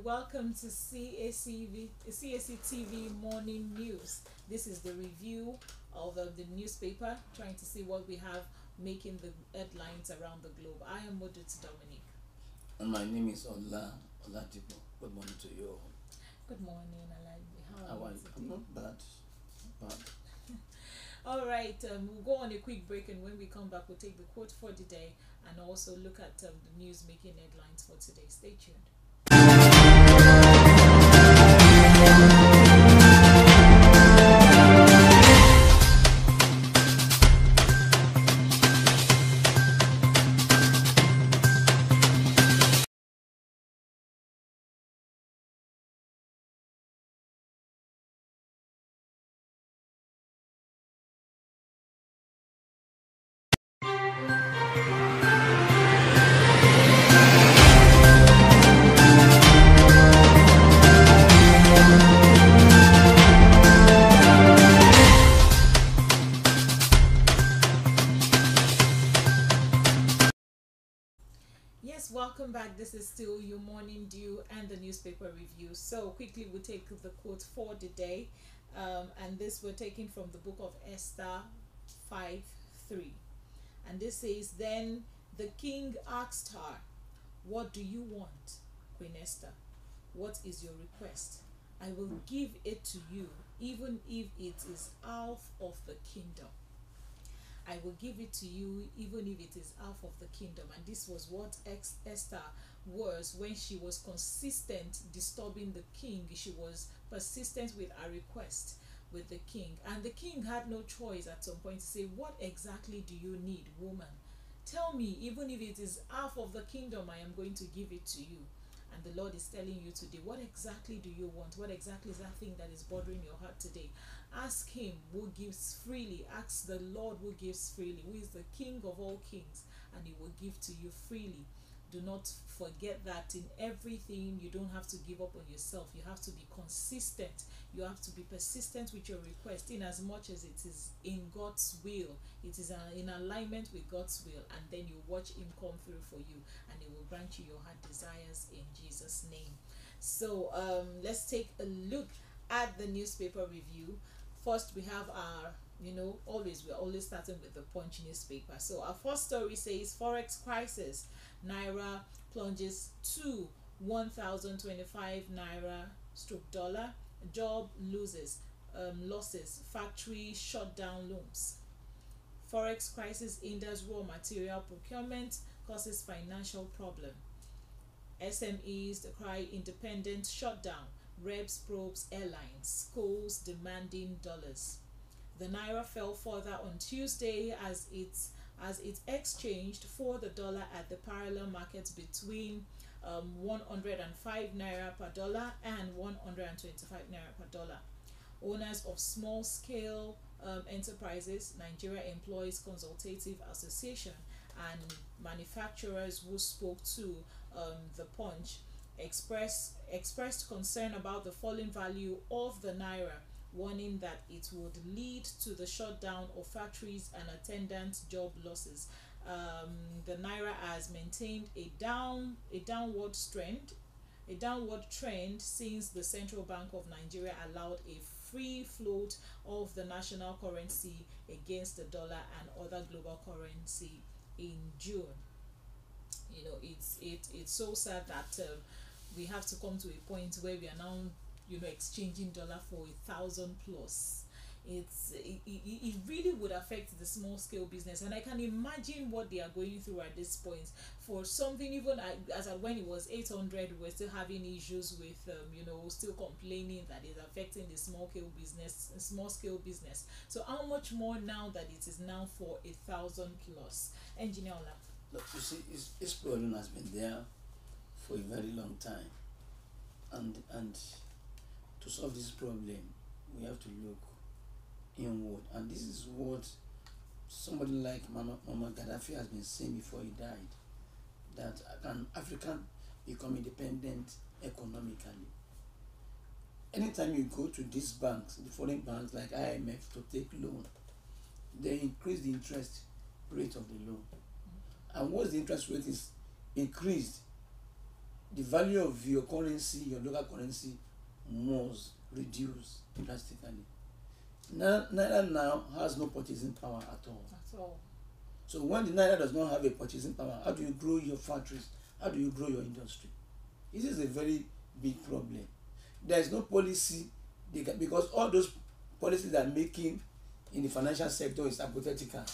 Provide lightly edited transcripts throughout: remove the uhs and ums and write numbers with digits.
welcome to CACTV Morning News. This is the review of the newspaper, trying to see what we have making the headlines around the globe. I am Modut Dominic. And my name is Oladipo. Good morning to you all. Good morning, Aladi. How are you today? I'm not bad. All right, we'll go on a quick break, and when we come back, we'll take the quote for the day and also look at the news making headlines for today. Stay tuned. Welcome back. This is still your morning dew and the newspaper review. So quickly we'll take the quote for the day, and this we're taking from the book of Esther 5:3, and this says, "Then the king asked her, 'What do you want, Queen Esther? What is your request? I will give it to you, even if it is half of the kingdom.' I will give it to you even if it is half of the kingdom." And this was what Esther was when she was consistent disturbing the king. She was persistent with her request with the king, and the king had no choice at some point to say, "What exactly do you need, woman? Tell me, even if it is half of the kingdom, I am going to give it to you." And the Lord is telling you today, what exactly do you want? What exactly is that thing that is bothering your heart today? Ask him who gives freely. Ask the Lord who gives freely, who is the King of all kings, and he will give to you freely. Do not forget that in everything you don't have to give up on yourself. You have to be consistent. You have to be persistent with your request, in as much as it is in God's will. It is in alignment with God's will, and then you watch him come through for you, and he will grant you your heart desires in Jesus' name. So let's take a look at the newspaper review. First, we have our, we're always starting with the Punch newspaper. So our first story says, "Forex crisis, Naira plunges to 1,025 Naira stroke dollar, job losses, factory shutdown looms. Forex crisis hinders raw material procurement, causes financial problem. SMEs cry independent shutdown, reps probes airlines, schools demanding dollars." The Naira fell further on Tuesday as it exchanged for the dollar at the parallel markets between 105 Naira per dollar and 125 Naira per dollar. Owners of small-scale enterprises, Nigeria Employees Consultative Association, and manufacturers who spoke to the Punch expressed concern about the falling value of the Naira, warning that it would lead to the shutdown of factories and attendant job losses. The Naira has maintained a downward trend since the Central Bank of Nigeria allowed a free float of the national currency against the dollar and other global currency in June. It's so sad that we have to come to a point where we are now exchanging dollar for 1,000 plus. It really would affect the small scale business, and I can imagine what they are going through at this point. For something even as when it was 800, we're still having issues with still complaining that it's affecting the small scale business. So how much more now that it is now for 1,000 plus? Engineer Ola. Look, you see, this problem has been there for a very long time, and to solve this problem, we have to look inward, and this is what somebody like Muammar Gaddafi has been saying before he died, that can Africa become independent economically? Anytime you go to these banks, the foreign banks like IMF, to take loan, they increase the interest rate of the loan. And once the interest rate is increased, the value of your currency, your local currency, must reduce drastically. Naira now has no purchasing power at all. At all. So when the Naira does not have a purchasing power, how do you grow your factories? How do you grow your industry? This is a very big problem. There is no policy, because all those policies they are making in the financial sector is hypothetical.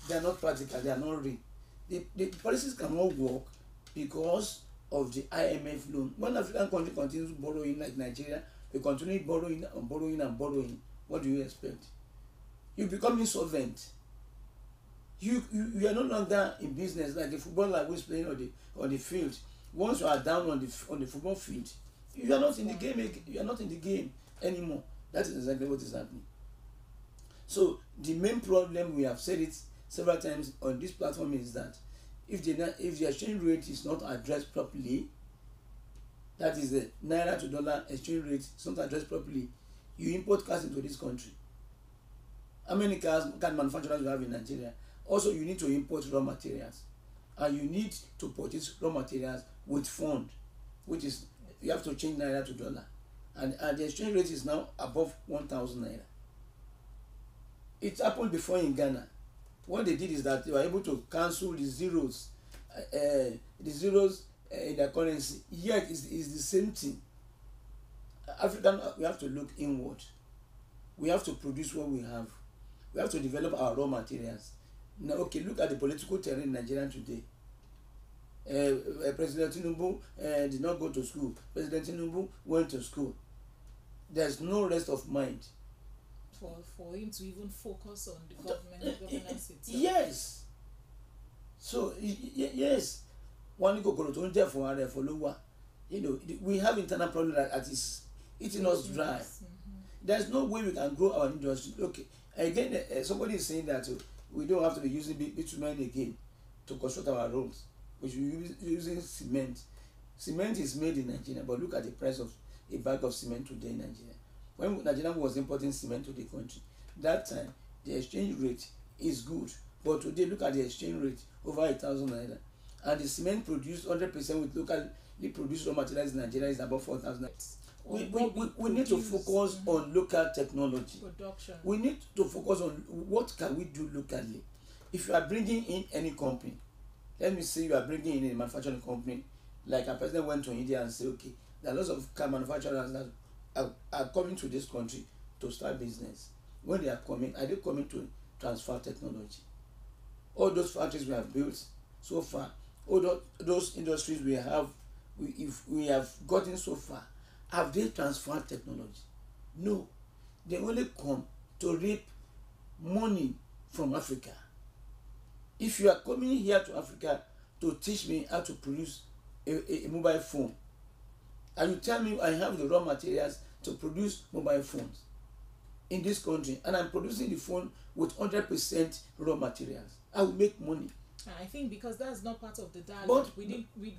They are not practical, they are not real. The policies cannot work because of the IMF loan. When African country continues borrowing like Nigeria, we continue borrowing and borrowing and borrowing. What do you expect? You become insolvent. You are no longer in business like a footballer who is playing on the field. Once you are down on the football field, you are not in the game. You are not in the game anymore. That is exactly what is happening. So the main problem, we have said it several times on this platform, is that if the exchange rate is not addressed properly, that is the naira to dollar exchange rate is not addressed properly, you import cars into this country. How many car manufacturers you have in Nigeria? Also, you need to import raw materials, and you need to purchase raw materials with fund, which is you have to change naira to dollar, and the exchange rate is now above 1,000 naira. It happened before in Ghana. What they did is that they were able to cancel the zeros in their currency. Yet it's the same thing. African, we have to look inward. We have to produce what we have. We have to develop our raw materials. Now, okay, look at the political terrain in Nigeria today. President Tinubu did not go to school. President Tinubu went to school. There's no rest of mind for him to even focus on the governance itself. Yes. So yes, one kokoro to nje for ara for lower. We have internal problem that is eating us dry. There's no way we can grow our industry. Okay, again, somebody is saying that we don't have to be using bitumen again to construct our roads. We should be using cement. Cement is made in Nigeria, but look at the price of a bag of cement today in Nigeria. When Nigeria was importing cement to the country, that time the exchange rate is good, but today look at the exchange rate, over 1,000 naira, and the cement produced 100% with locally produced raw materials in Nigeria is above 4,000. We need to focus on local technology. Production. We need to focus on what can we do locally. If you are bringing in any company, let me say you are bringing in a manufacturing company, like a president went to India and said, okay, there are lots of car manufacturers that are coming to this country to start business. When they are coming to transfer technology? All those factories we have built so far, all those industries we have gotten so far, have they transferred technology? No. They only come to reap money from Africa. If you are coming here to Africa to teach me how to produce a mobile phone, and you tell me I have the raw materials to produce mobile phones in this country, and I'm producing the phone with 100% raw materials, I will make money. I think because that's not part of the dialogue.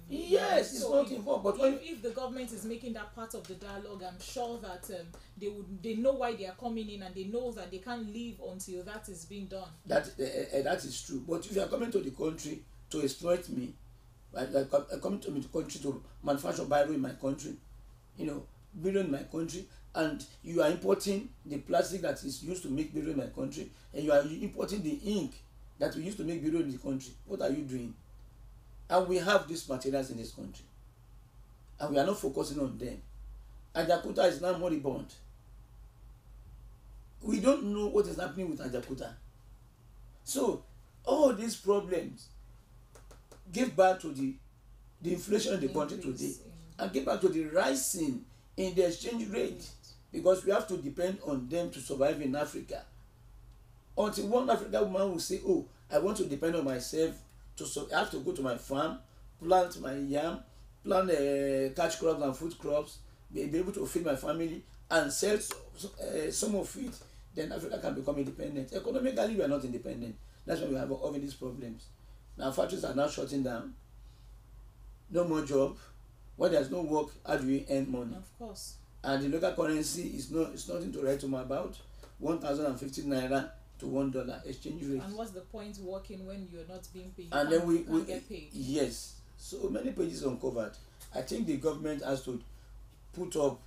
Yes, it's not involved. But if the government is making that part of the dialogue, I'm sure that they know why they are coming in, and they know that they can't leave until that is being done. That is true. But if you are coming to the country to exploit me, like coming to the country to manufacture biro in my country, biro in my country, and you are importing the plastic that is used to make biro in my country, and you are importing the ink that we used to make biro in the country, what are you doing? And we have these materials in this country, and we are not focusing on them. Ajakuta is now moribund. We don't know what is happening with Ajakuta. So all these problems give back to the inflation in the country today, and give back to the rising in the exchange rate, because we have to depend on them to survive in Africa. Until one African woman will say, oh, I want to depend on myself, I have to go to my farm, plant my yam, plant catch crops and food crops, be able to feed my family and sell some of it, then Africa can become independent. Economically, we are not independent. That's why we have all these problems. Now factories are now shutting down. No more job. When there's no work, how do we earn money? Of course. And the local currency is nothing to write home about. 1,050 naira to $1 exchange rate. And what's the point working when you're not being paid? And then we get paid? Yes. So many pages uncovered. I think the government has to put up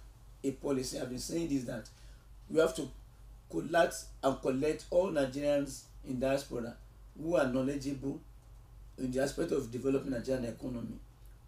a policy. I've been saying this, that we have to collect all Nigerians in diaspora who are knowledgeable in the aspect of developing Nigerian economy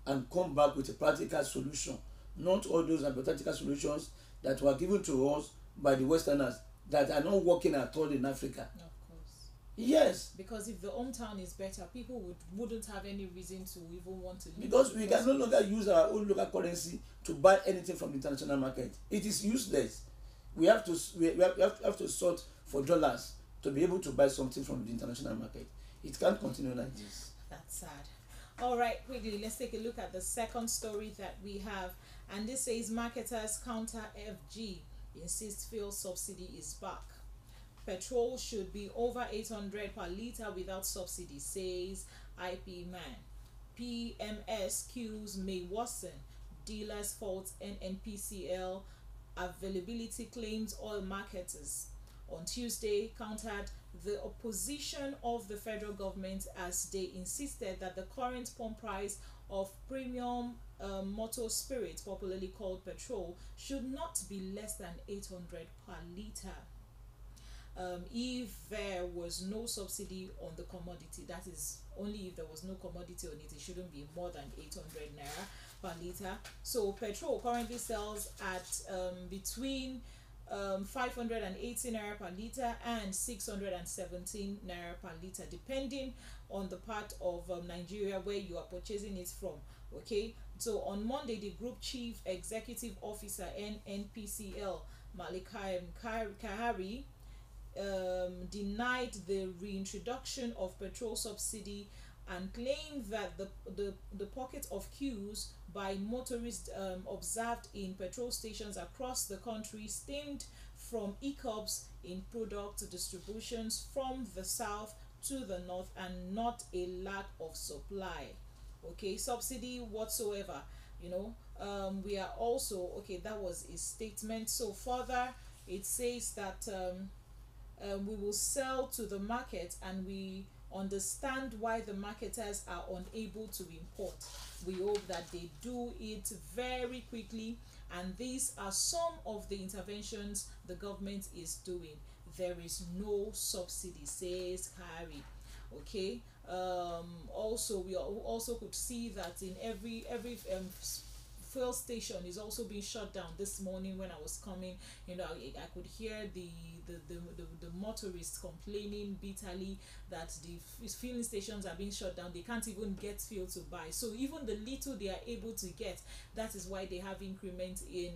and come back with a practical solution, not all those hypothetical solutions that were given to us by the Westerners that are not working at all in Africa. Of course. Yes. Because if the hometown is better, people wouldn't have any reason to even want to leave. Because we can no longer use our own local currency to buy anything from the international market. It is useless. We have to sort for dollars to be able to buy something from the international market. It can't continue like this. That's sad. All right, quickly, let's take a look at the second story that we have. And this says marketers counter FG, insist fuel subsidy is back. Petrol should be over 800 per litre without subsidy, says IP man. PMS queues may worsen. Dealers fault NNPCL availability claims oil marketers. On Tuesday, countered the opposition of the federal government as they insisted that the current pump price of premium motor spirit, popularly called petrol, should not be less than 800 per litre. If there was no subsidy on the commodity, that is only if there was no commodity on it, it shouldn't be more than 800 naira per litre. So petrol currently sells at between 580 naira per litre and 617 naira per litre, depending on the part of Nigeria where you are purchasing it from. Okay, so on Monday, the group chief executive officer NNPCL Malikai Kahari denied the reintroduction of petrol subsidy and claimed that the pocket of queues by motorists observed in petrol stations across the country stemmed from hiccups in product distributions from the south to the north and not a lack of supply. Okay, subsidy whatsoever, we are also okay. That was a statement. So further, it says that we will sell to the market, and we understand why the marketers are unable to import. We hope that they do it very quickly, and these are some of the interventions the government is doing. There is no subsidy, says Harry. Okay. Also, we also could see that in every fuel station is also being shut down. This morning when I was coming, I could hear the motorists complaining bitterly that the filling stations are being shut down. They can't even get fuel to buy. So even the little they are able to get, that is why they have increment in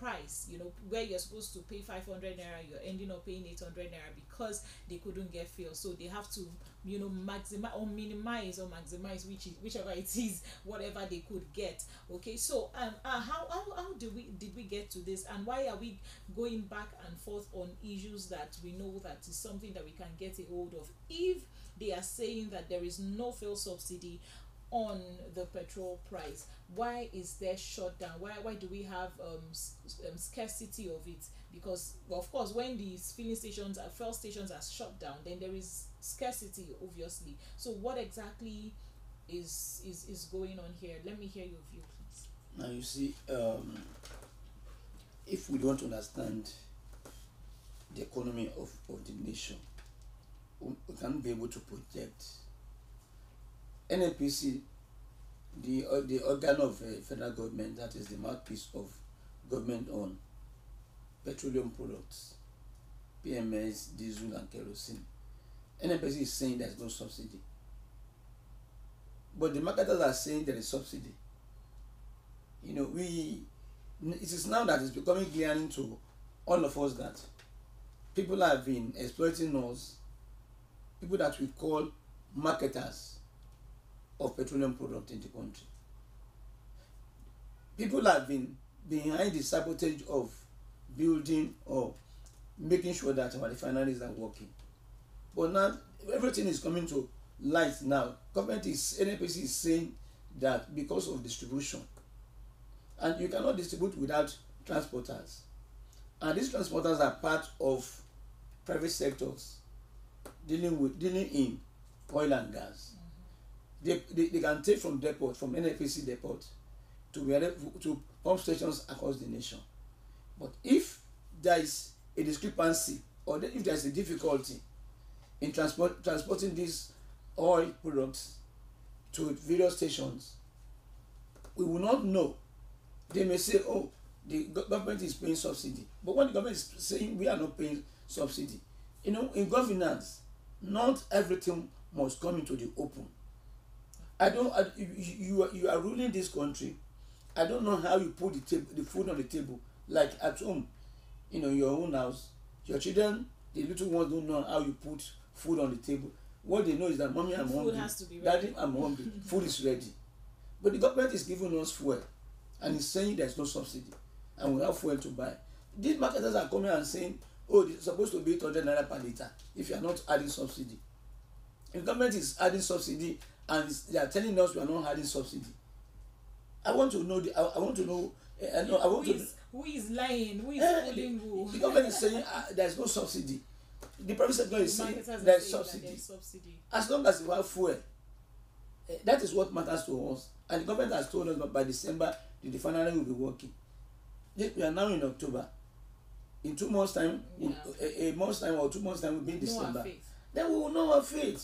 price. Where you're supposed to pay 500 naira, you're ending up paying 800 naira because they couldn't get fuel. So they have to maximize or minimize or maximize whichever it is, whatever they could get. Okay, so how did we get to this, and why are we going back and forth on issues that we know that is something that we can get a hold of? If they are saying that there is no fuel subsidy on the petrol price, why is there shutdown? Why do we have scarcity of it? Because of course, when these filling stations fuel stations are shut down, then there is scarcity, obviously. So what exactly is going on here? Let me hear your view, please. Now you see, if we want to understand the economy of the nation, we can't be able to project. NNPC, the organ of federal government, that is the mouthpiece of government on petroleum products, PMS, diesel and kerosene. NNPC is saying there is no subsidy, but the marketers are saying there is subsidy. It is now that it's becoming clear to all of us that people have been exploiting us, people that we call marketers of petroleum products in the country. People have been behind the sabotage of building or making sure that our refineries are working. But now everything is coming to light now. NNPC is saying that because of distribution, and you cannot distribute without transporters, and these transporters are part of private sectors dealing in oil and gas. They can take from depot, from NNPC depot to pump stations across the nation. But if there is a discrepancy, or if there is a difficulty in transporting these oil products to various stations, we will not know. They may say, oh, the government is paying subsidy. But when the government is saying we are not paying subsidy, in governance, not everything must come into the open. You are ruling this country. I don't know how you put the food on the table, like at home, your own house. Your children, the little ones, don't know how you put food on the table. What they know is that mommy, I'm hungry. Food has to be ready. Daddy, I'm hungry. Food is ready. But the government is giving us fuel, and it's saying there's no subsidy, and we have fuel to buy. These marketers are coming and saying, oh, it's supposed to be 800 naira per litre if you are not adding subsidy. If the government is adding subsidy and they are telling us we are not adding subsidy, I want to know. Who is lying? Who is fooling who? The government is saying there is no subsidy. The private sector is saying there is subsidy. As long as you have fuel, that is what matters to us. And the government has told us that by December the refinery will be working. We are now in October. In 2 months' time, a month's time or 2 months' time will be in December. Then we will know our fate.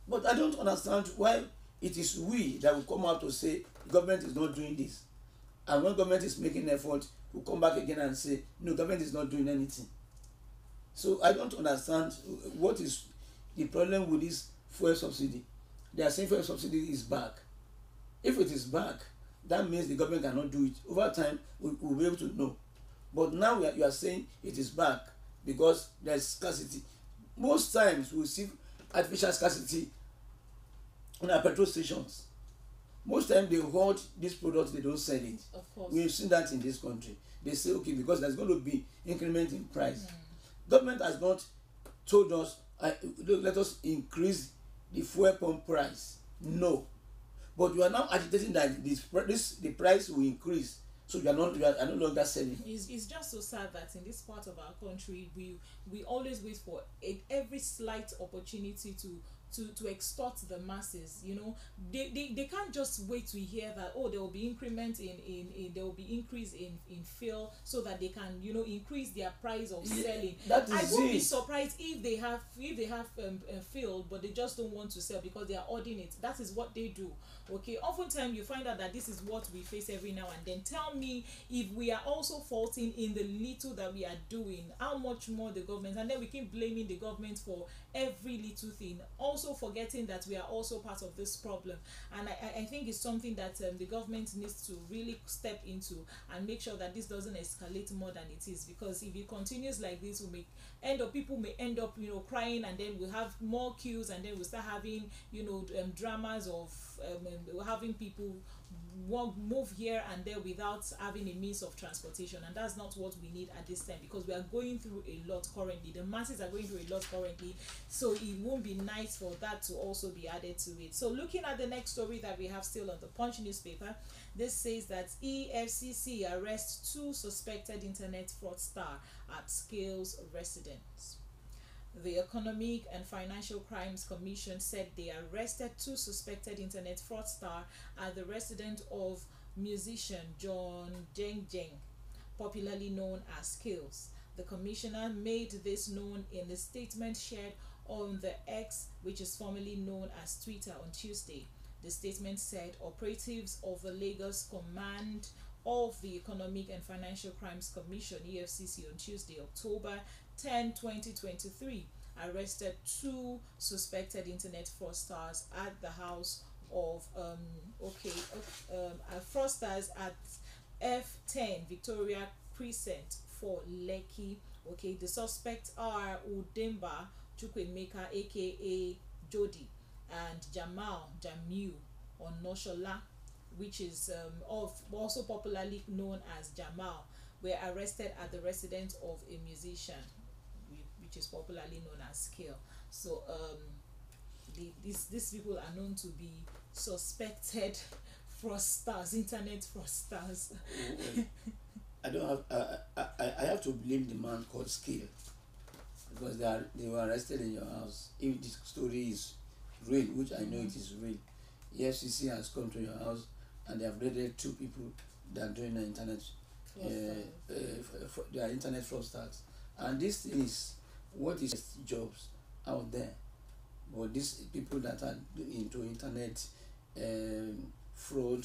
But I don't understand why it is we that will come out to say the government is not doing this. And when government is making effort, we'll come back again and say, no, government is not doing anything. So I don't understand what is the problem with this fuel subsidy. They are saying fuel subsidy is back. If it is back, that means the government cannot do it. Over time, we'll be able to know. But now you are saying it is back because there is scarcity. Most times we see artificial scarcity in our petrol stations. Most times they hoard these products, they don't sell it. Of course. We've seen that in this country. They say, okay, because there's going to be increment in price. Government has not told us, let us increase the fuel pump price. No. But you are now agitating that the price will increase. So you are no longer selling. It's just so sad that in this part of our country, we always wait for every slight opportunity to extort the masses. They can't just wait to hear that, oh, there will be increment in there will be increase in fuel, so that they can increase their price of selling. I won't be surprised if they have fuel, but they just don't want to sell because they are hoarding it. That is what they do. Okay, oftentimes you find out that this is what we face every now and then. Tell me if we are also faulting in the little that we are doing, how much more the government, and then we keep blaming the government for every little thing, also forgetting that we are also part of this problem. And I think it's something that the government needs to really step into and make sure that this doesn't escalate more than it is, because if it continues like this, people may end up crying, and then we'll have more queues, and then we'll start having dramas of having people move here and there without having a means of transportation, and that's not what we need at this time, because we are going through a lot currently. The masses are going through a lot currently, so it won't be nice for that to also be added to it. So looking at the next story that we have still on the Punch newspaper, this says that EFCC arrests 2 suspected internet fraudster at Scales residence. The Economic and Financial Crimes Commission said they arrested 2 suspected internet fraudsters at the residence of musician John Jeng Jeng, popularly known as Skills. The commissioner made this known in a statement shared on the X, which is formerly known as Twitter, on Tuesday. The statement said operatives of the Lagos Command of the Economic and Financial Crimes Commission (EFCC) on Tuesday, October 10, 2023, arrested 2 suspected internet fraudsters at the house of fraudsters at F10 Victoria Crescent for Lekki. Okay, the suspects are Udemba Chukwemeka, aka Jody, and Jamal Jamiu Onoshola, which is also popularly known as Jamal, were arrested at the residence of a musician, which is popularly known as Scale. So these people are known to be suspected fraudsters, internet fraudsters. I have to blame the man called Scale, because they were arrested in your house. If the story is real, which I know it is real, EFCC has come to your house and they have raided 2 people that are doing the internet, they are internet fraudsters. And this thing is what is jobs out there. But these people that are into internet fraud,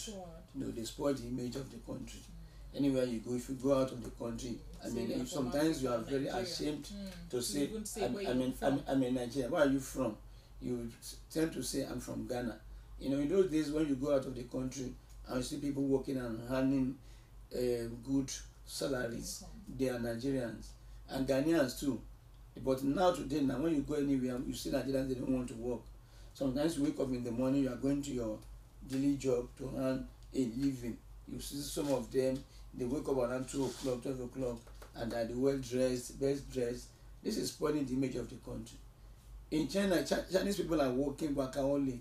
they spoil the image of the country. Anywhere you go, if you go out of the country, I mean, sometimes you are very ashamed to say, I'm in Nigeria. Where are you from? You tend to say, I'm from Ghana. In those days when you go out of the country and you see people working and earning good salaries, they are Nigerians and Ghanaians too. But now today, when you go anywhere, you see Nigerians, they don't want to work. Sometimes you wake up in the morning, you are going to your daily job to earn a living. You see some of them, they wake up around 2 o'clock, 12 o'clock, and are well dressed, best dressed. This is spoiling the image of the country. In China, Chinese people are working workaholic.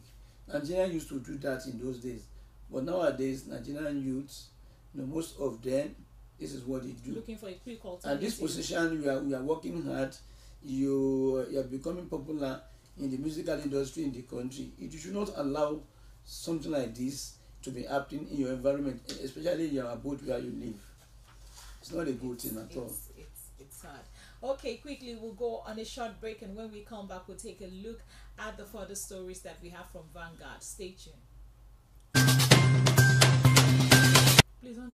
Nigerians used to do that in those days. But nowadays, Nigerian youths, most of them, this is what they do. Looking for a quick alternative. And this position, we are working hard. You are becoming popular in the musical industry in the country. You should not allow something like this to be happening in your environment, especially in your abode where you live. It's not a good thing at all. It's hard. Okay, quickly we'll go on a short break, and when we come back, we'll take a look at the further stories that we have from Vanguard. Stay tuned. Please don't.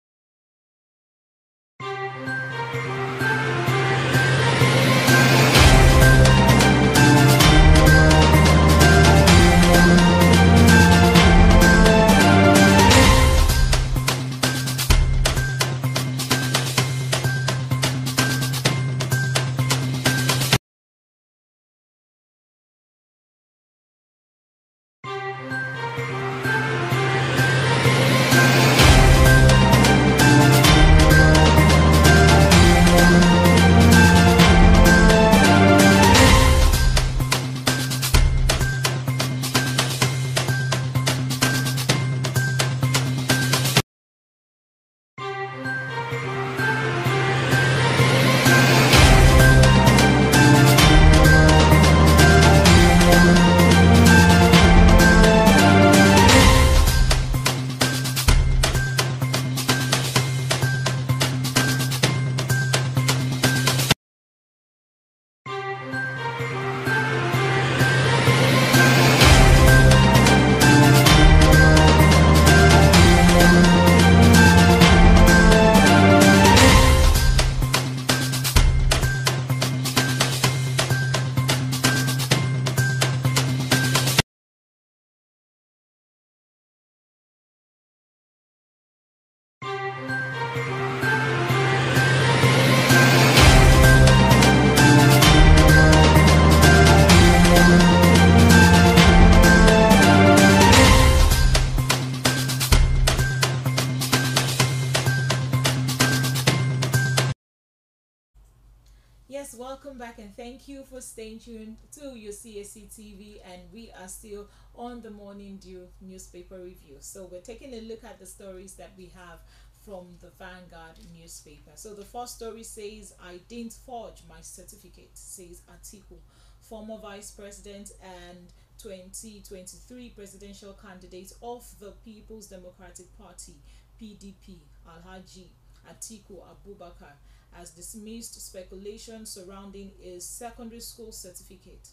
Yes, welcome back, and thank you for staying tuned to your Cactv, and we are still on the Morning Dew newspaper review. So we're taking a look at the stories that we have from the Vanguard newspaper. So the first story says, I didn't forge my certificate, says Atiku, former vice president and 2023 presidential candidate of the People's Democratic Party PDP, Alhaji Atiku Abubakar, has dismissed speculation surrounding his secondary school certificate.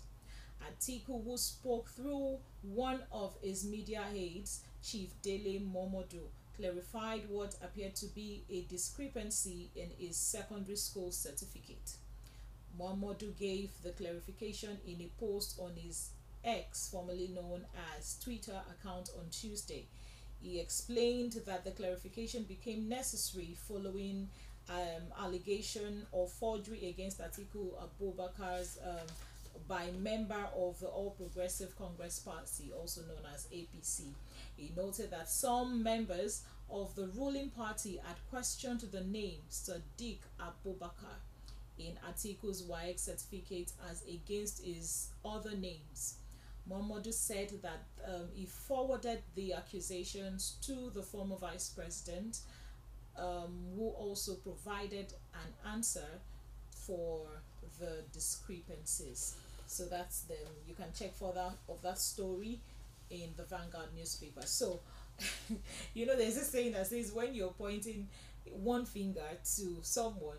Atiku, who spoke through one of his media aides, Chief Dele Momodu, clarified what appeared to be a discrepancy in his secondary school certificate. Momodu gave the clarification in a post on his X, formerly known as Twitter, account on Tuesday. He explained that the clarification became necessary following allegation of forgery against Atiku Abubakar's by member of the All Progressive Congress Party, also known as APC. He noted that some members of the ruling party had questioned the name Sadiq Abubakar in Atiku's WAEC certificate as against his other names. Momodu said that he forwarded the accusations to the former vice president, who also provided an answer for the discrepancies. So that's them. You can check further of that story in the Vanguard newspaper. So, there's this saying that says when you're pointing one finger to someone,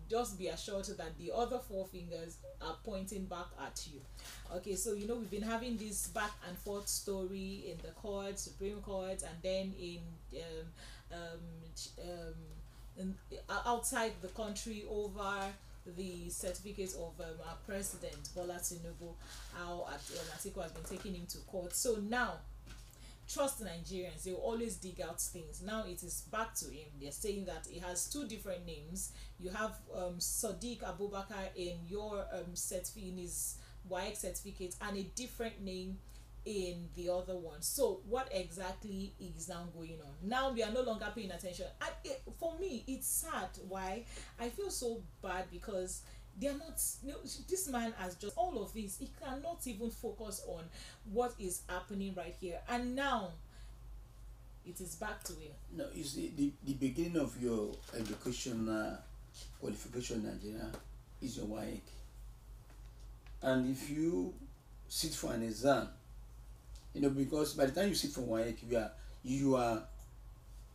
just be assured that the other four fingers are pointing back at you. Okay, so we've been having this back and forth story in the court, Supreme Court, and then in outside the country over the certificate of our president Bola Tinubu, how Atiku has been taking him to court. So now, trust Nigerians, they will always dig out things. Now it is back to him. They're saying that he has two different names. You have Sadiq Abubakar in your certificate, in his WAEC certificate, and a different name in the other one. So what exactly is now going on? Now we are no longer paying attention. And for me, it's sad. Why? I feel so bad because they are not, this man has just all of this, he cannot even focus on what is happening right here, and now it is back to him. No, you see, the beginning of your educational qualification in Nigeria is your WAEC. And if you sit for an exam, because by the time you sit for WAEC, you are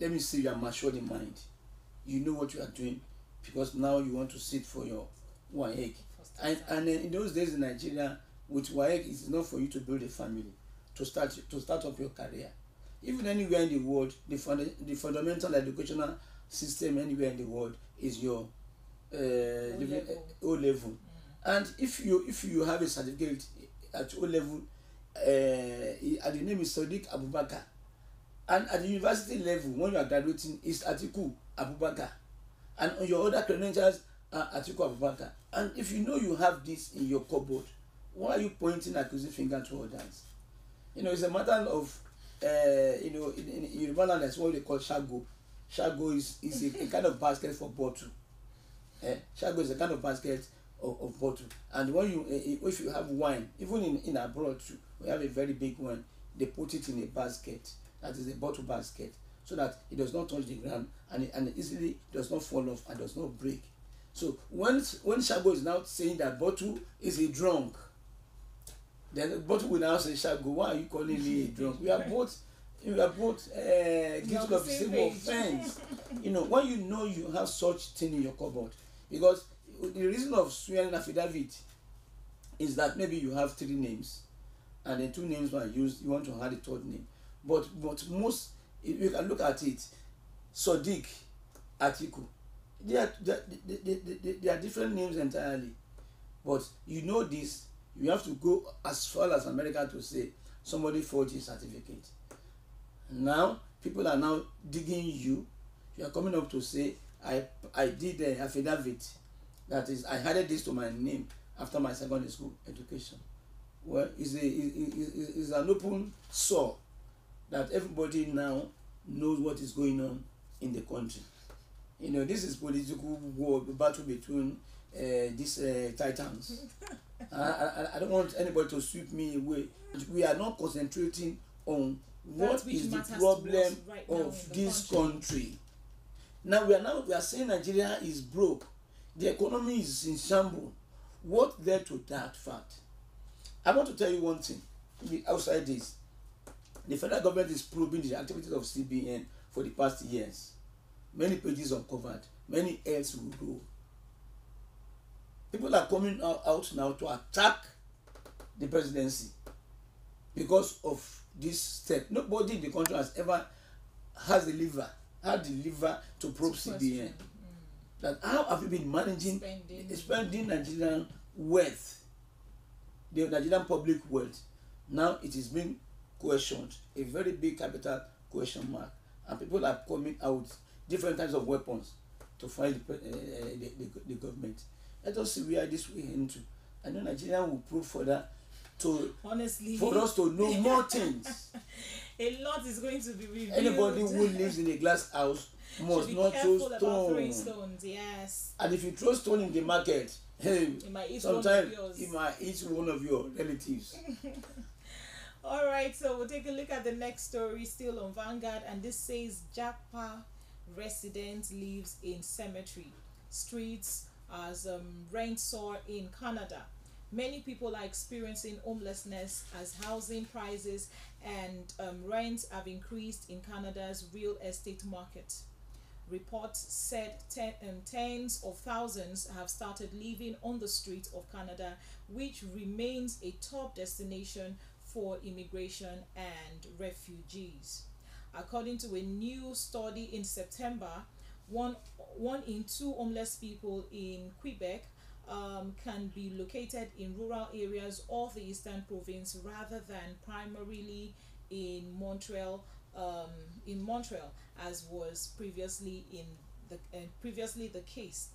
let me say, you are matured in mind. You know what you are doing, because now you want to sit for your WAEC. And in those days in Nigeria, with WAEC, it's not for you to build a family, to start up your career. Even anywhere in the world, the fundamental educational system anywhere in the world is your O level. And if you have a certificate at O level, and the name is Sadiq Abubakar, and at the university level, when you are graduating, is Atiku Abubakar, and on your other credentials are Atiku Abubakar. And if you know you have this in your cupboard, why are you pointing accusing finger to others? It's a matter of in Yoruba land, that's what they call shago. Shago is a kind of basket for bottle. Shago is a kind of basket of bottle. And when if you have wine, even in abroad too, we have a very big one, they put it in a basket, that is a bottle basket, so that it does not touch the ground and easily does not fall off and does not break. So when Shago is now saying that bottle is a drunk, then the bottle will now say, Shago, why are you calling me a drunk? We are both guilty of the same offense. When you have such thing in your cupboard, because the reason of swearing affidavit is that maybe you have 3 names and then 2 names were used, you want to add a 3rd name. But most, if you can look at it, Sadiq, Atiku, they are different names entirely. But this, you have to go as far as America to say somebody forged his certificate. Now people are now digging you. You are coming up to say, I did an affidavit, that is, I added this to my name after my secondary school education. Well, it's an open sore that everybody now knows what is going on in the country. This is political war, battle between these titans. I don't want anybody to sweep me away. We are not concentrating on what is the problem right of this country. Now we are saying Nigeria is broke. The economy is in shambles. What led to that fact? I want to tell you one thing. Outside this, the federal government is probing the activities of CBN for the past years. Many pages uncovered, many heads will roll. People are coming out now to attack the presidency because of this step. Nobody in the country has ever had the liver to probe CBN. That how have you been managing spending Nigerian wealth, the Nigerian public wealth? Now it is being questioned, a very big capital question mark, and people are coming out different kinds of weapons to fight the government. Let us see where this will into. I know Nigeria will prove further for us to know more things. A lot is going to be revealed. Anybody who lives in a glass house must not throw stones. Yes. And if you throw stone in the market, hey, sometimes it might eat one of your relatives. All right, so we'll take a look at the next story, still on Vanguard, and this says Japa resident lives in cemetery streets as rent soar in Canada. Many people are experiencing homelessness as housing prices and rents have increased in Canada's real estate market. Reports said tens of thousands have started living on the streets of Canada, which remains a top destination for immigration and refugees. According to a new study in September, one, one in two homeless people in Quebec can be located in rural areas of the eastern province rather than primarily in Montreal, um, as was previously the case.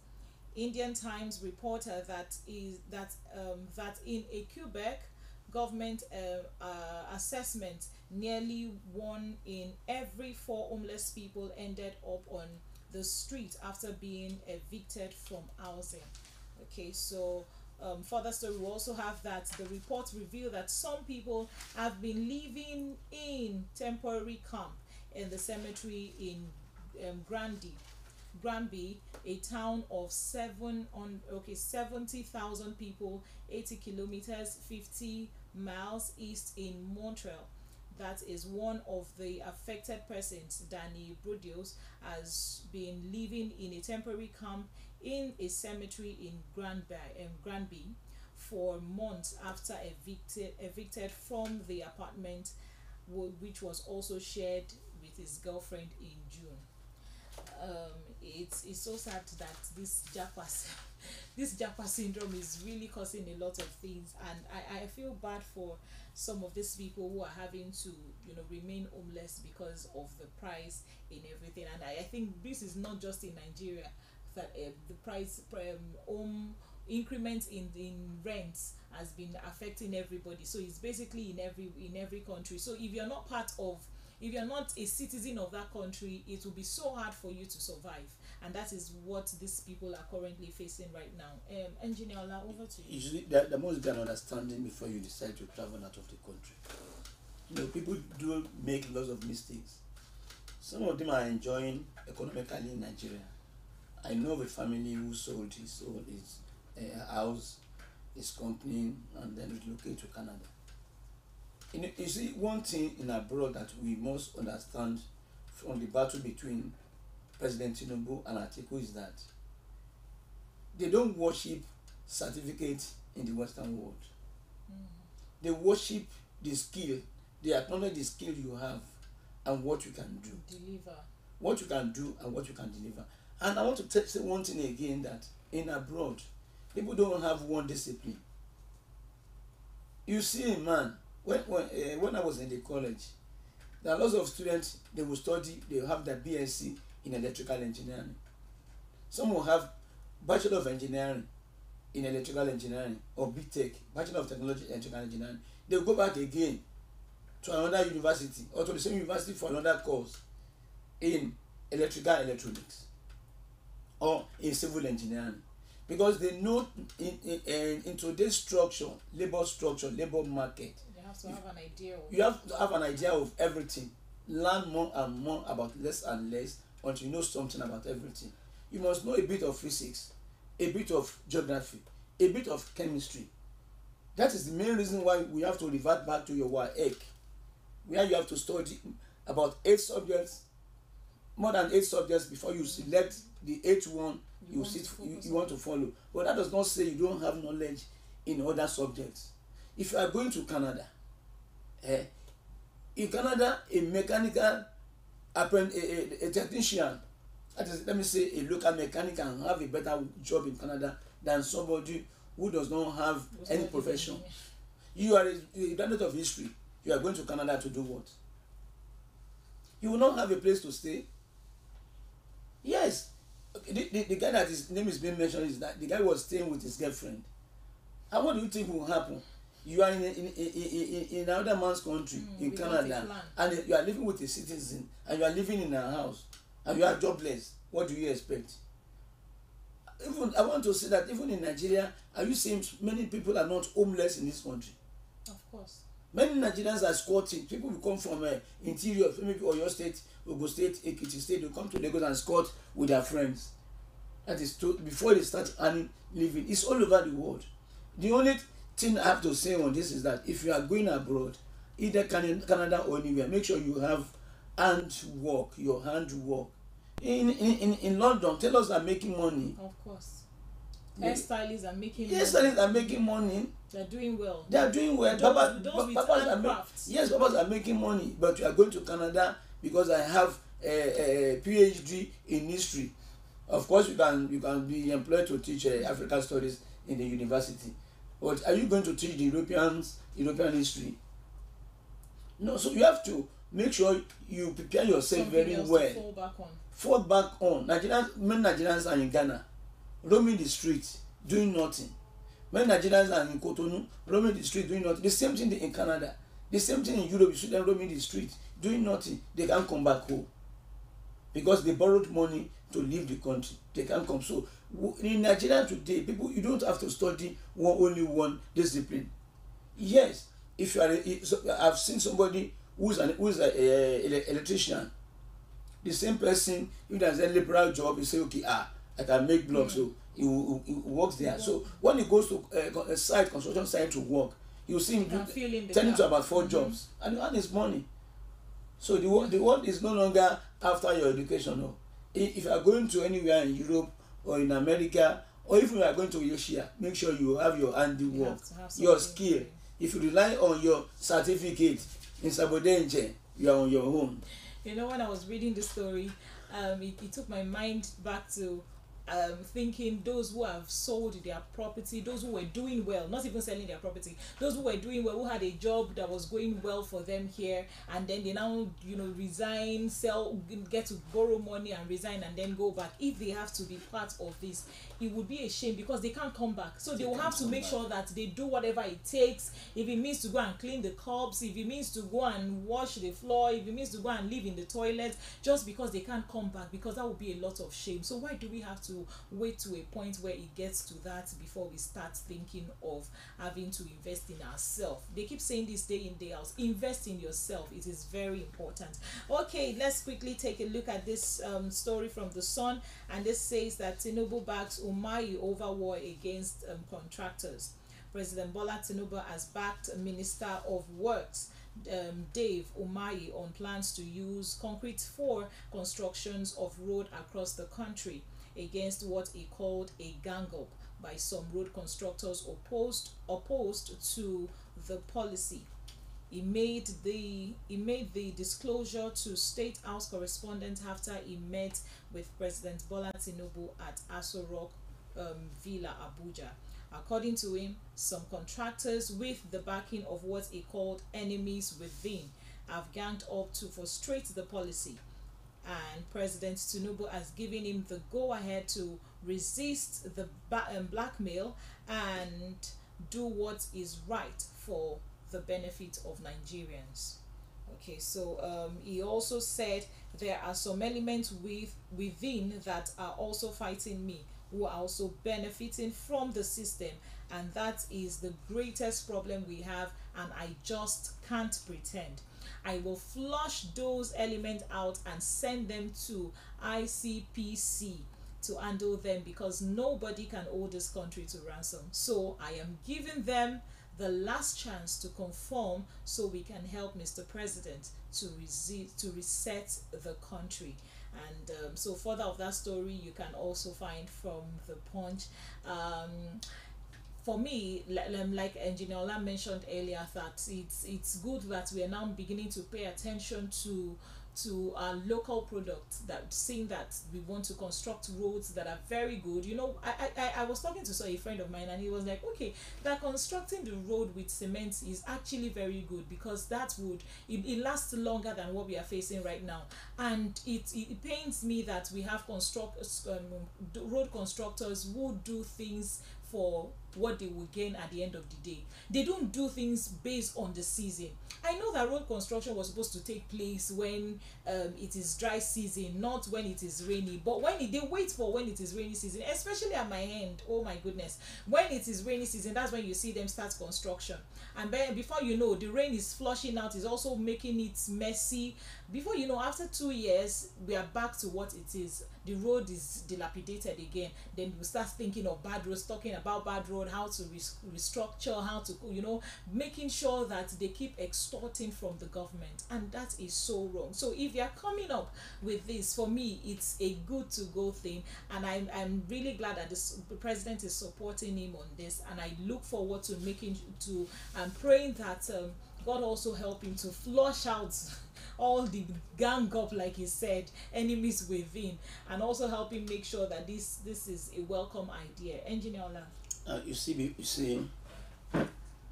Indian Times reported that in a Quebec government assessment, nearly one in every four homeless people ended up on the street after being evicted from housing. Okay, so further story, we also have that the report revealed that some people have been living in temporary camp in the cemetery in Grandy, Granby, a town of 70,000 people, 80 kilometers, 50 miles east in Montreal. That is one of the affected persons. Danny Brodios has been living in a temporary camp in a cemetery in Granby for months after evicted from the apartment, which was also shared with his girlfriend in June. It's so sad that this JAPA this JAPA syndrome is really causing a lot of things, and I feel bad for some of these people who are having to remain homeless because of the price in everything. And I think this is not just in Nigeria that the price home increment in rents has been affecting everybody. So it's basically in every country. So if you're not a citizen of that country, it will be so hard for you to survive, and that is what these people are currently facing right now. Engineer Ola, over to you. Usually, there must be an understanding before you decide to travel out of the country. People do make lots of mistakes. Some of them are enjoying economically in Nigeria. I know of a family who sold his house, his company, and then relocated to Canada. You see, one thing in abroad that we must understand from the battle between President Tinubu and Atiku is that they don't worship certificates in the Western world. They worship the skill. They acknowledge the skill you have and what you can do. Deliver. What you can do and what you can deliver. And I want to say one thing again, that in abroad, people don't have one discipline. You see a man, when I was in the college, there are lots of students, they will study, they will have their BSc in electrical engineering. Some will have Bachelor of Engineering in electrical engineering, or BTech, Bachelor of Technology in electrical engineering. They will go back again to another university or to the same university for another course in electrical electronics or in civil engineering, because they know in today's structure, labor market, You have to have an idea of you have to have an idea of everything. Learn more and more about less and less until you know something about everything. You must know a bit of physics, a bit of geography, a bit of chemistry. That is the main reason why we have to revert back to your WAEC, where you have to study about 8 subjects, more than 8 subjects before you select the 8th one you want to follow. But that does not say you don't have knowledge in other subjects. If you are going to Canada, in Canada, a mechanical a technician, that is, let me say a local mechanic, can have a better job in Canada than somebody who does not have any profession. You are a graduate of history. You are going to Canada to do what? You will not have a place to stay. Yes, the guy that his name is being mentioned is that the guy was staying with his girlfriend. And what do you think will happen? You are in another man's country, in Canada, and you are living with a citizen, and you are living in a house, and you are jobless. What do you expect? Even I want to say that even in Nigeria, are you seeing many people are not homeless in this country? Of course. Many Nigerians are squatting. People will come from interior, maybe Oyo State, Ogun State, Ekiti State. They come to Lagos and squat with their friends. That is before they start earning living. It's all over the world. The only thing I have to say on this is that if you are going abroad, either Canada or anywhere, make sure you have handwork, your handwork. In London, tailors are making money. Of course. Hairstylists are making money. Hairstylists are making money. They're doing well. They are doing well. Those with handcrafts. Yes, papas are making money, but you are going to Canada because I have a PhD in history. Of course, you can be employed to teach African studies in the university, but are you going to teach the European history? No. So you have to make sure you prepare yourself Something very else well. to fall back on. Fall back on. Many Nigerians are in Ghana, roaming the streets, doing nothing. Many Nigerians are in Cotonou, roaming the street, doing nothing. The same thing in Canada. The same thing in Europe. You see them roaming the street, doing nothing. They can't come back home because they borrowed money to leave the country. They can't come. So in Nigeria today, people, you don't have to study only one discipline. Yes, if you are, I've seen somebody who's an electrician. The same person, if there's a liberal job, you say, okay, I can make blocks, so he works there. Yeah. So when he goes to a construction site to work, you see him turning to about 4 jobs, and you earn his money. So the world is no longer after your education. No. If you are going to anywhere in Europe or in America, or if you are going to Asia, make sure you have your handiwork, your skill. If you rely on your certificate in Sabodenje, you are on your own. You know, when I was reading the story, it took my mind back to thinking those who have sold their property, those who were doing well, not even selling their property, those who were doing well, who had a job that was going well for them here, and then they now, resign, get to borrow money and resign and then go back. If they have to be part of this, it would be a shame because they can't come back. So they will have to make sure that they do whatever it takes. If it means to go and clean the cups, if it means to go and wash the floor, if it means to go and live in the toilet, just because they can't come back, because that would be a lot of shame. So why do we have to wait to a point where it gets to that before we start thinking of having to invest in ourselves? They keep saying this day in, day out. Invest in yourself. It is very important. Okay, let's quickly take a look at this story from The Sun, and this says that Tinubu backs Umahi over war against contractors. President Bola Tinubu has backed Minister of Works Dave Umahi on plans to use concrete for constructions of road across the country against what he called a gang up by some road constructors opposed to the policy. He made the disclosure to State House correspondents after he met with President Bola Tinubu at Aso Rock Villa, Abuja. According to him, some contractors, with the backing of what he called enemies within, have ganged up to frustrate the policy, and President Tinubu has given him the go-ahead to resist the blackmail and do what is right for the benefit of Nigerians. Okay, so he also said there are some elements within that are also fighting me, who are also benefiting from the system, and that is the greatest problem we have, and I just can't pretend. I will flush those elements out and send them to ICPC to handle them, because nobody can hold this country to ransom. So I am giving them the last chance to conform so we can help Mr. President to reset the country. And so further of that story you can also find from the Punch. For me, like Engineer Ola mentioned earlier, that it's good that we are now beginning to pay attention to our local products, that seeing that we want to construct roads that are very good. I was talking to a friend of mine, and he was like, okay, that constructing the road with cement is actually very good, because that would it lasts longer than what we are facing right now. And it pains me that we have road constructors who do things for what they will gain at the end of the day. They don't do things based on the season. I know that road construction was supposed to take place when it is dry season, not when it is rainy. But they wait for when it is rainy season, especially at my end. Oh my goodness, when it is rainy season, that's when you see them start construction. And then before you know, the rain is flushing out, is also making it messy. Before you know, after 2 years, we are back to what it is. the road is dilapidated again, then we start thinking of bad roads, talking about bad road, how to restructure, how to, making sure that they keep extorting from the government, and that is so wrong. So if you are coming up with this, for me it's a good to go thing, and I'm really glad that the president is supporting him on this, and I look forward to praying that God also help him to flush out all the gang up, like he said, enemies within, and also help him make sure that this is a welcome idea. Engineer Ola. You see,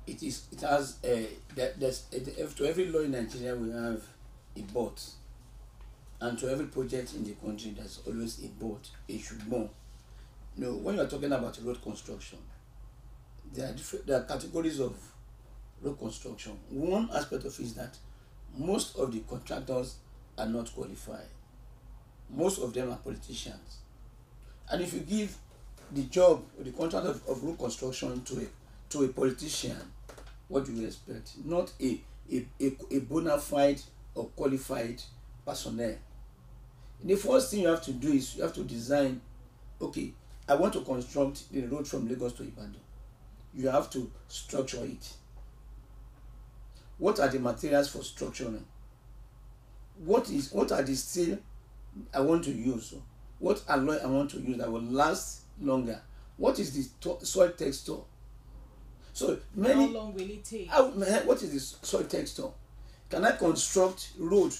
it has to every law in Nigeria we have a but, and to every project in the country there's always a but, a should more. When you are talking about road construction, there are categories of road construction. One aspect of it is that most of the contractors are not qualified. Most of them are politicians. And if you give the job or the contract of road construction to a politician, what do you expect? Not a bona fide or qualified personnel. The first thing you have to do is you have to design, okay, I want to construct the road from Lagos to Ibadan. You have to structure it. What are the materials for structuring? What are the steel I want to use? What alloy I want to use that will last longer? What is the soil texture? So many. How long will it take? What is the soil texture? Can I construct road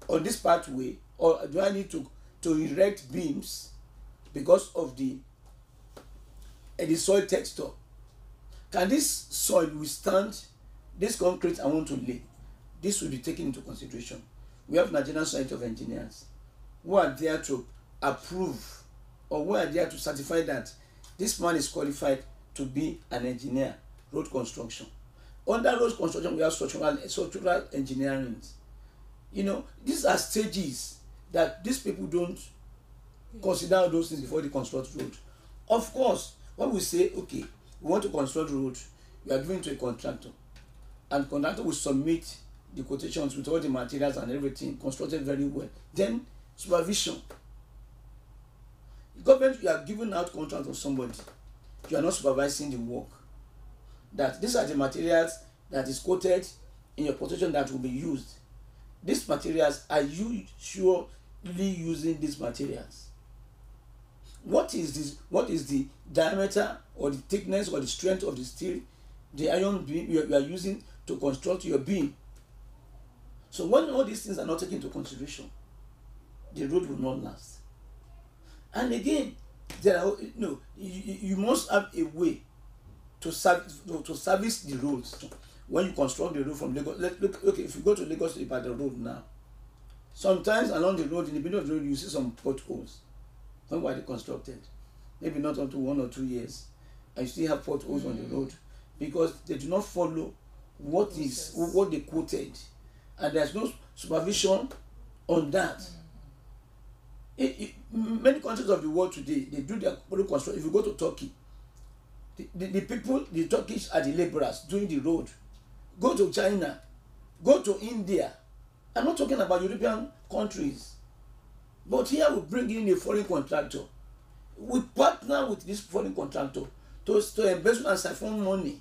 on this pathway, or do I need to erect beams because of the soil texture? Can this soil withstand this concrete I want to lay? This will be taken into consideration. We have Nigerian Society of Engineers who are there to approve, or who are there to certify that this man is qualified to be an engineer, road construction. Under road construction, we have structural engineering. These are stages that these people don't consider those things before they construct road. Of course, when we say, okay, we want to construct road, we are giving to a contractor, and contractor will submit the quotations with all the materials and everything constructed very well. Then supervision. The government, you are giving out contract to somebody, you are not supervising the work. That these are the materials that is quoted in your quotation that will be used. These materials, are you surely using these materials? What is the diameter or the thickness or the strength of the steel, the iron beam you are using to construct your beam? So when all these things are not taken into consideration, the road will not last. And again, you must have a way to service the roads. When you construct the road from Lagos, okay, if you go to Lagos to Ibadan road now, sometimes along the road, in the middle of the road, you see some potholes. When were they constructed? Maybe not until 1 or 2 years, and you still have potholes on the road because they do not follow what they quoted, and there's no supervision on that. Many countries of the world today, they do their road construction. If you go to Turkey, the Turkish are the laborers doing the road. Go to China, go to India. I'm not talking about European countries, but here we bring in a foreign contractor. We partner with this foreign contractor to embezzle and siphon money.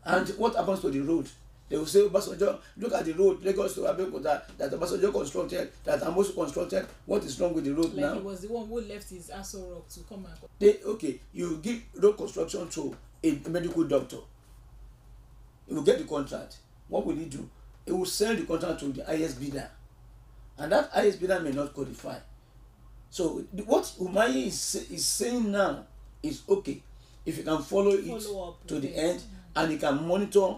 And what happens to the road? They will say, Obasanjo, look at the road, Lagos to Abeokuta, that Obasanjo constructed, that Amosu constructed. What is wrong with the road now? Like he was the one who left his Aso Rock to come and... Okay, you give road construction to a medical doctor. He will get the contract. What will he do? He will sell the contract to the highest bidder. And that highest bidder may not qualify. So what Umahi is saying now is, okay, if you can follow it to the end, and you can monitor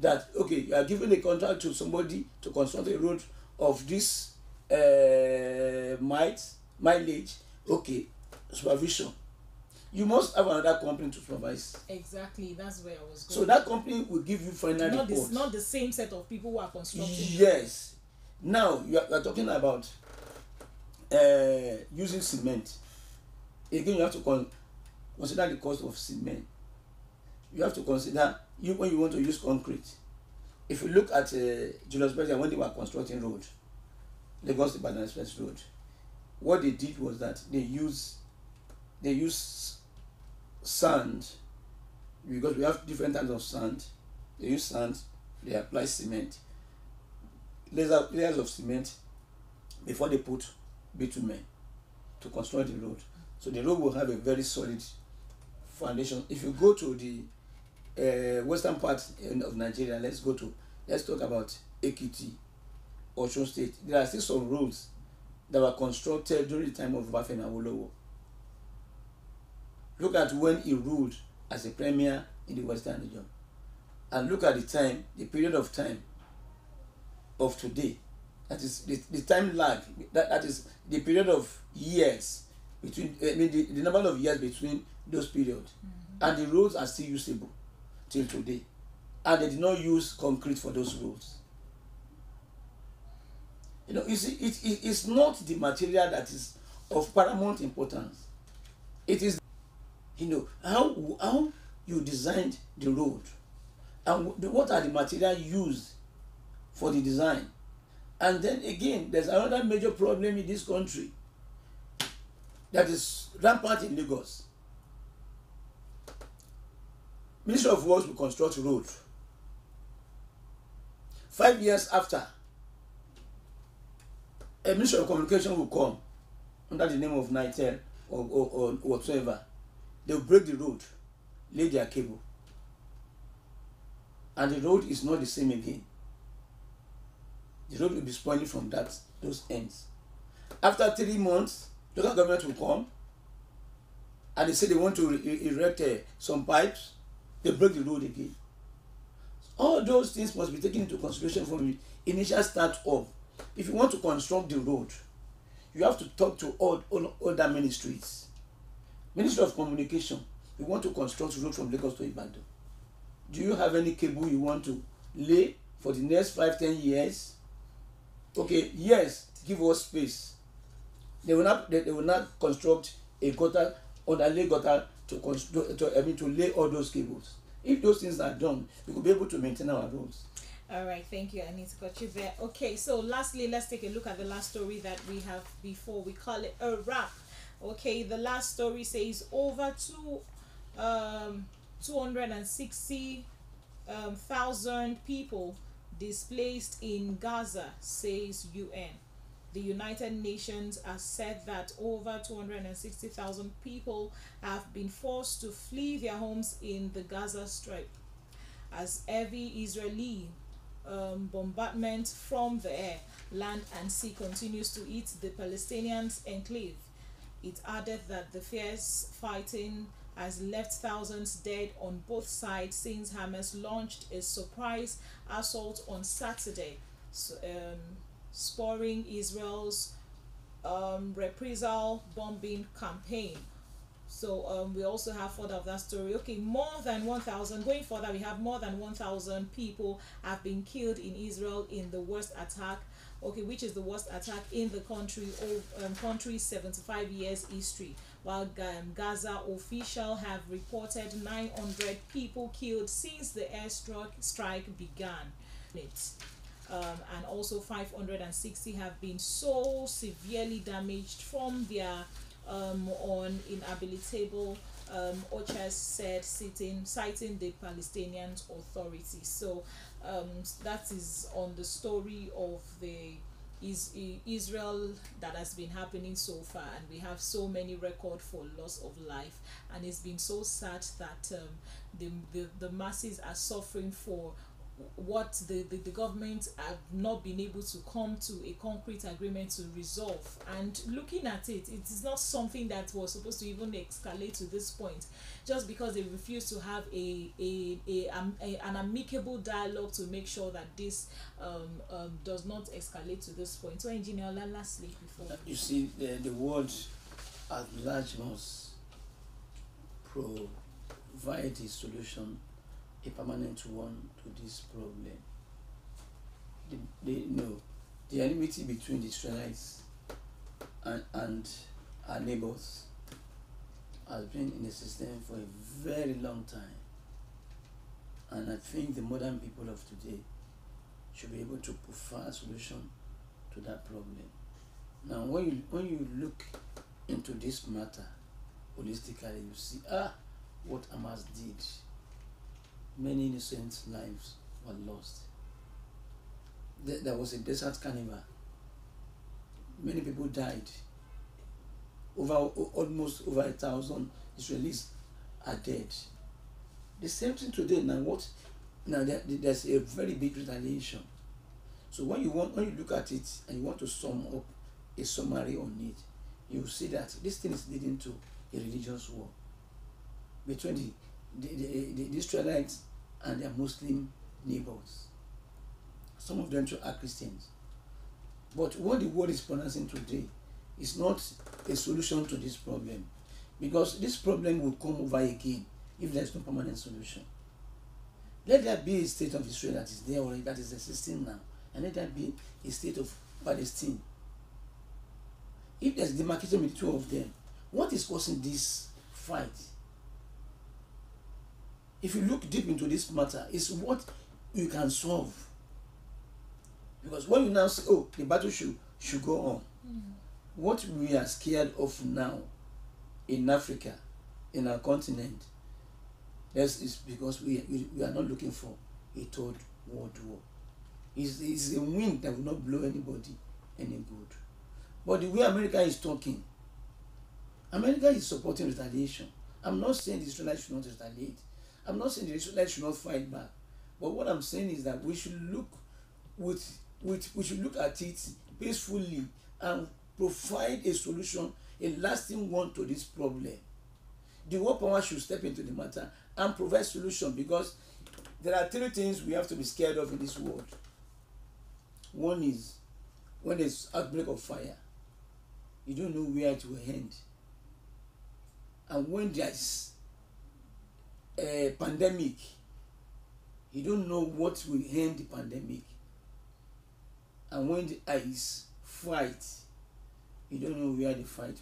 that, okay, you are giving a contract to somebody to construct a road of this mileage, okay, supervision. You must have another company to supervise. Exactly, that's where I was going. So that company will give you final report. Not the same set of people who are constructing. Yes. Now you are talking about using cement. Again, you have to consider the cost of cement. You have to consider when you want to use concrete. If you look at Julius Berger when they were constructing road, Lagos Ibadan Express Road, what they did was that they use sand, because we have different types of sand. They use sand, they apply cement, layers of cement before they put bitumen to construct the road. So the road will have a very solid foundation. If you go to the western part of Nigeria, let's talk about Ekiti, Osun State. There are still some roads that were constructed during the time of Obafemi Awolowo. Look at when he ruled as a premier in the western region, and look at the period of time of today. That is the time lag. That is the period of years between. I mean the number of years between those periods, and the roads are still usable till today, and they did not use concrete for those roads. You know, you see, it's not the material that is of paramount importance. It is, you know, how you designed the road, and what are the material used for the design. And then again, there's another major problem in this country that is rampant in Lagos. Ministry of Works will construct road. 5 years after, a Ministry of Communication will come under the name of Nitel or whatsoever. They will break the road, lay their cable, and the road is not the same again. The road will be spoiling from those ends. After 3 months, local government will come and they say they want to erect some pipes. They break the road again. All those things must be taken into consideration from the initial start up. If you want to construct the road, you have to talk to all other ministries. Ministry of Communication, you want to construct road from Lagos to Ibadan. Do you have any cable you want to lay for the next 5-10 years? Okay, yes, give us space. They will not construct a gutter, underlay gutter to lay all those cables. If those things are done, we could be able to maintain our roads. All right, thank you, Anita. Got you there. Okay, so lastly, let's take a look at the last story that we have before we call it a wrap. Okay, the last story says over 260,000 people displaced in Gaza, says UN. The United Nations has said that over 260,000 people have been forced to flee their homes in the Gaza Strip as heavy Israeli bombardment from the air, land and sea continues to hit the Palestinians' enclave. It added that the fierce fighting has left thousands dead on both sides since Hamas launched a surprise assault on Saturday, spurring Israel's reprisal bombing campaign. So we also have further of that story. Okay, more than 1,000. Going further, we have more than 1,000 people have been killed in Israel in the worst attack. Okay, which is the worst attack in the country's 75 years history. While Gaza officials have reported 900 people killed since the strike began. And also 560 have been so severely damaged from their uninhabitable OCHA said, citing the Palestinian Authority. So that is on the story of the Israel that has been happening so far, and we have so many record for loss of life, and it's been so sad that the masses are suffering for what the government have not been able to come to a concrete agreement to resolve. And looking at it, it is not something that was supposed to even escalate to this point, just because they refuse to have an amicable dialogue to make sure that this does not escalate to this point. So, Engineer, lastly, before you see, the world at large must provide a solution, a permanent one, to this problem. The enmity between the Israelites and our neighbors has been in the system for a very long time, and I think the modern people of today should be able to provide a solution to that problem. Now, when you look into this matter holistically, you see what Hamas did. Many innocent lives were lost. There was a desert carnival. Many people died. Almost over 1,000 Israelis are dead. The same thing today. Now there's a very big retaliation. So when you look at it and you want to sum up a summary on it, you see that this thing is leading to a religious war between the Israelites and their Muslim neighbors. Some of them too are Christians. But what the world is pronouncing today is not a solution to this problem, because this problem will come over again if there is no permanent solution. Let there be a state of Israel that is there already, that is existing now, and let there be a state of Palestine. If there's demarcation between the two of them, what is causing this fight? If you look deep into this matter, it's what you can solve. Because when you now say, oh, the battle should go on, what we are scared of now in Africa, in our continent, is because we are not looking for a third world war. It's a wind that will not blow anybody any good. But the way America is talking, America is supporting retaliation. I'm not saying the Israelites should not retaliate. I'm not saying the Israelites should not fight back. But what I'm saying is that we should look we should look at it peacefully and provide a solution, a lasting one to this problem. The world power should step into the matter and provide solution, because there are 3 things we have to be scared of in this world. One is when there's outbreak of fire, you don't know where it will end. And when there's a pandemic, you don't know what will end the pandemic. And when there is fight, you don't know where the fight,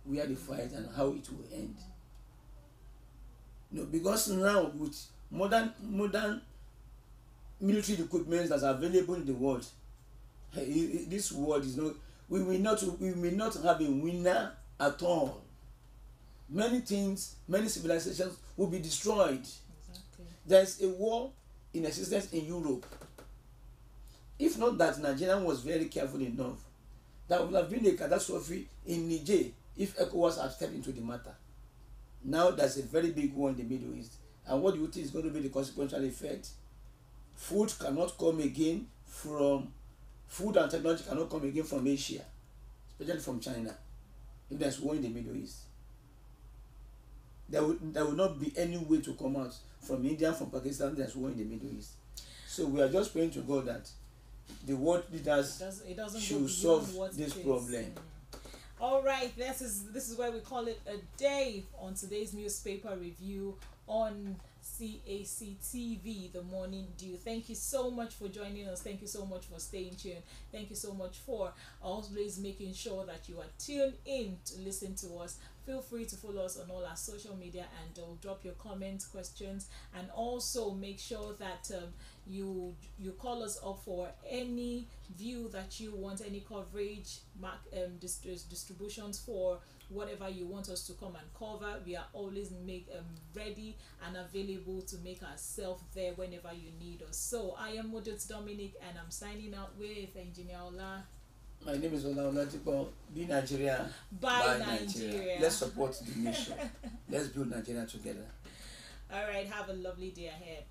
where the fight and how it will end. No, because now with modern military equipment that's available in the world, this world is not. We may not have a winner at all. Many things, many civilizations will be destroyed. Exactly. There is a war in existence in Europe. If not that Nigeria was very careful enough, there would have been a catastrophe in Niger if ECOWAS had stepped into the matter. Now there's a very big war in the Middle East. And what do you think is going to be the consequential effect? Food and technology cannot come again from Asia, especially from China, if there's war in the Middle East. There will not be any way to come out from India, from Pakistan, there's war in the Middle East. So we are just praying to God that the world leaders should solve this problem. All right, this is where we call it a day on today's newspaper review on Cactv, the Morning Dew. Thank you so much for joining us. Thank you so much for staying tuned. Thank you so much for always making sure that you are tuned in to listen to us. Feel free to follow us on all our social media and drop your comments, questions, and also make sure that you call us up for any view that you want, any coverage, distributions for whatever you want us to come and cover. We are always ready and available to make ourselves there whenever you need us. So I am Modut Dominic, and I'm signing out with Engineer Ola. My name is Ola Oladipo. Be Nigeria. By Nigeria. Let's support the mission. Let's build Nigeria together. All right. Have a lovely day ahead.